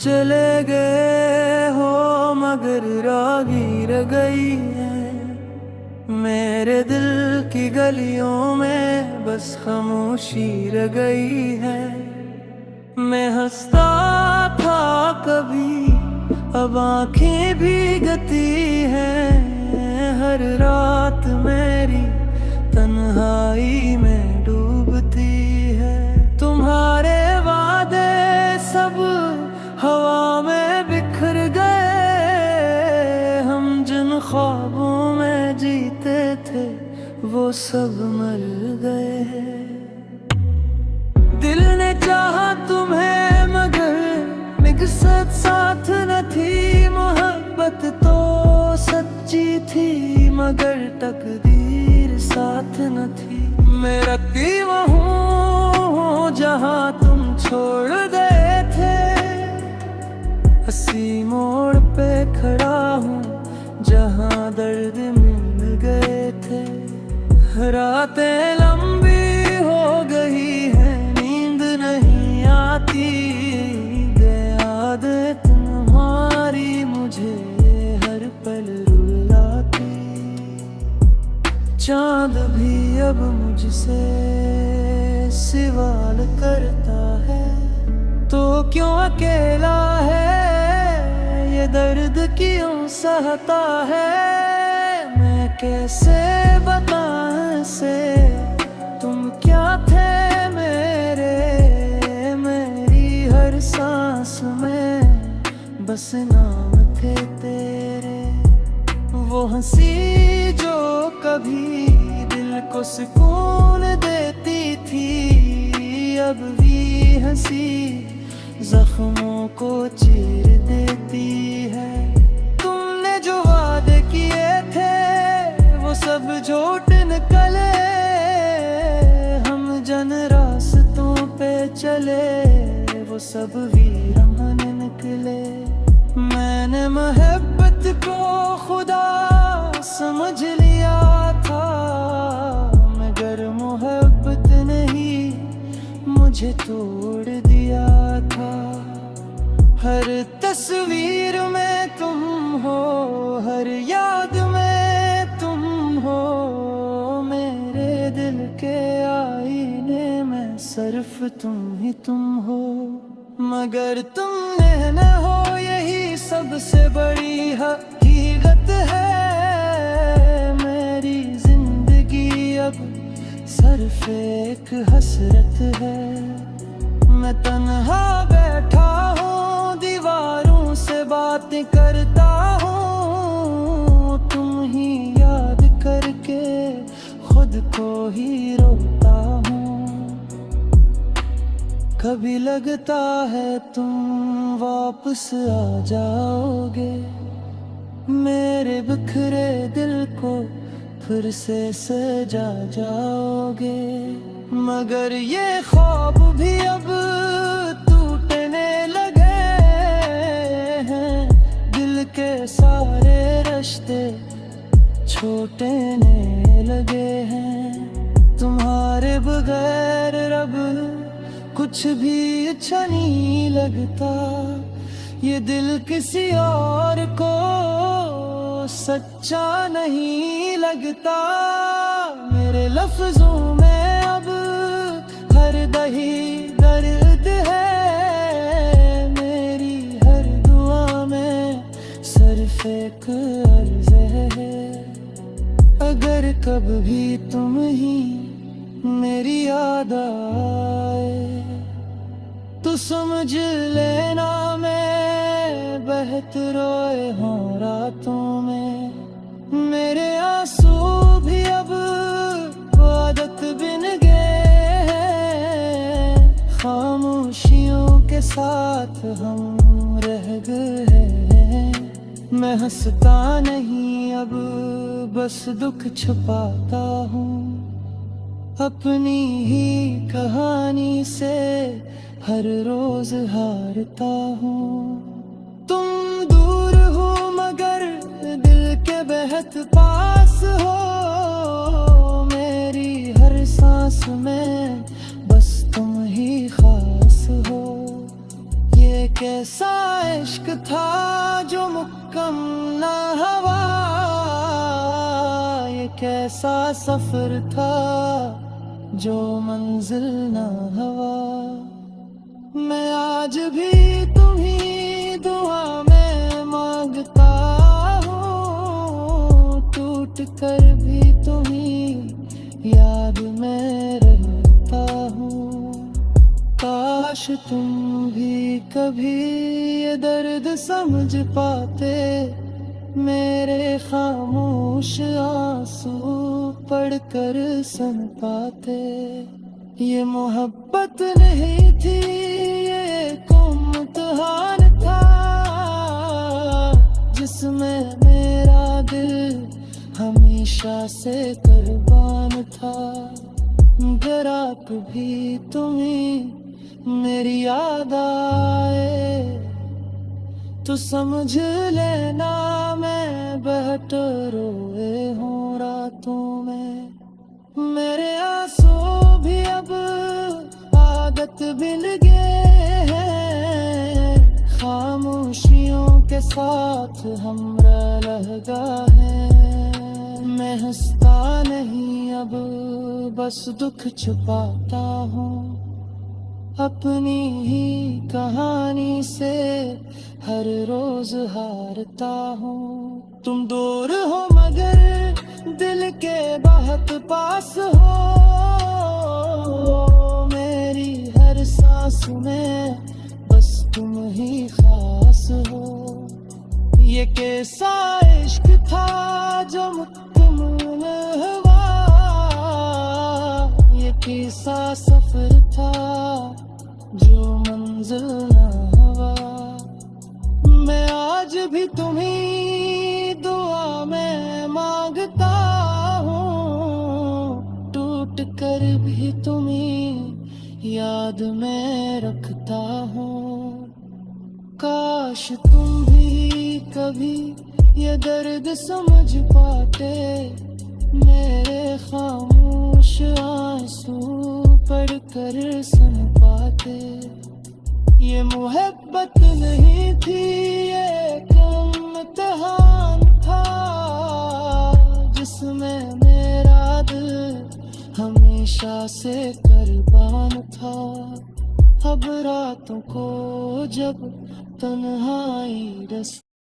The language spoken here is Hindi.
चले गए हो मगर रागीर गई है मेरे दिल की गलियों में, बस खामोशी रह गई है। मैं हंसता था कभी, अब आंखें भीगती हैं। हर रात मेरी तन्हाई में डूबती है। तुम्हारे वादे सब हवा में बिखर गए। हम जिन ख्वाबों में जीते थे वो सब मर गए। दिल ने चाहा तुम्हें मगर निकसत साथ न थी। मोहब्बत तो सच्ची थी मगर तकदीर साथ न थी। मैं रखती वहूँ जहाँ तुम छोड़ गए थे। हंसी मोड़ पे खड़ा हूँ जहाँ दर्द मिल गए थे। रातें लंबी हो गई है, नींद नहीं आती। याद तुम्हारी मुझे हर पल रुलाती। चांद भी अब मुझसे सवाल करता है, तो क्यों अकेला है ये दर्द क्यों सहता है। मैं कैसे बताऊं से तुम क्या थे मेरे। मेरी हर सांस में बस नाम थे तेरे। वो हंसी जो कभी दिल को सुकून देती थी, अब भी हंसी जख्मों को चीर देती है। तुमने जो वादे किए थे वो सब झूठ निकले। हम जन रास्तों पे चले वो सब वीरान निकले। मैंने मोहब्बत को खुदा समझ लिया था मगर मोहब्बत नहीं मुझे तोड़ दिया था। हर तस्वीर में तुम हो, हर याद में तुम हो। मेरे दिल के आईने में सिर्फ तुम हो। मगर तुम न हो यही सबसे बड़ी हकीकत है। मेरी जिंदगी अब सिर्फ एक हसरत है। मैं तन्हा बैठा हूँ दीवारों से बातें करता हूँ। तुम ही याद करके खुद को ही रोता हूँ। कभी लगता है तुम वापस आ जाओगे, मेरे बिखरे दिल को फिर से सजा जाओगे। मगर ये ख्वाब भी अब टूटने लगे हैं। दिल के सारे रिश्ते छूटने लगे हैं। तुम्हारे बगैर रब कुछ भी अच्छा नहीं लगता। ये दिल किसी और को सच्चा नहीं लगता। मेरे लफ्जों में अब हर दही दर्द है। मेरी हर दुआ में सिर्फ एक अर्ज है। अगर कभी भी तुम ही मेरी याद आए तो समझ लेना मैं बहत रोए हूँ रातों में। मेरे आंसू भी अब आदत बिन गए हैं। खामोशियों के साथ हम रह गए हैं। मैं हंसता नहीं अब बस दुख छुपाता हूँ। अपनी ही कहानी से हर रोज हारता हूँ। तुम दूर हो मगर दिल के बेहद पास हो। मेरी हर सांस में बस तुम ही खास हो। ये कैसा इश्क था जो मुकम्मल हवा, ये कैसा सफर था जो मंजिल ना हवा। मैं आज भी तुम्ही दुआ में मांगता हूँ, टूट कर भी तुम्ही याद में रहता हूँ। काश तुम भी कभी ये दर्द समझ पाते, मेरे खामोश आंसू पढ़कर सुन पाते। ये मोहब्बत नहीं थी, ये एक इम्तिहान था जिसमें मेरा दिल हमेशा से कुर्बान था। अगर आप भी तुम्हें मेरी याद आए तो समझ लेना मैं बहट रोए हूँ रातों में। मेरे आंसू भी अब आदत बिन गए हैं, खामोशियों के साथ हमरा लहगा है। मैं हंसता नहीं अब बस दुख छुपाता हूँ, अपनी ही कहानी से हर रोज हारता हूँ। तुम दूर हो मगर दिल के बहुत पास हो, मेरी हर सांस में बस तुम ही खास हो। ये कैसा इश्क था जो मुकम्मल हुआ, ये कैसा सफर था जो मंजिल ना हवा। मैं आज भी तुम्ही दुआ में मांगता हूँ, टूट कर भी तुम्ही याद में रखता हूँ। काश तुम भी कभी ये दर्द समझ पाते, मेरे खामोश आंसू पढ़कर सुन पाते। ये मोहब्बत नहीं थी, ये एक इम्तिहान था जिसमें मेरा दिल हमेशा से कुर्बान था। अब रातों को जब तन्हाई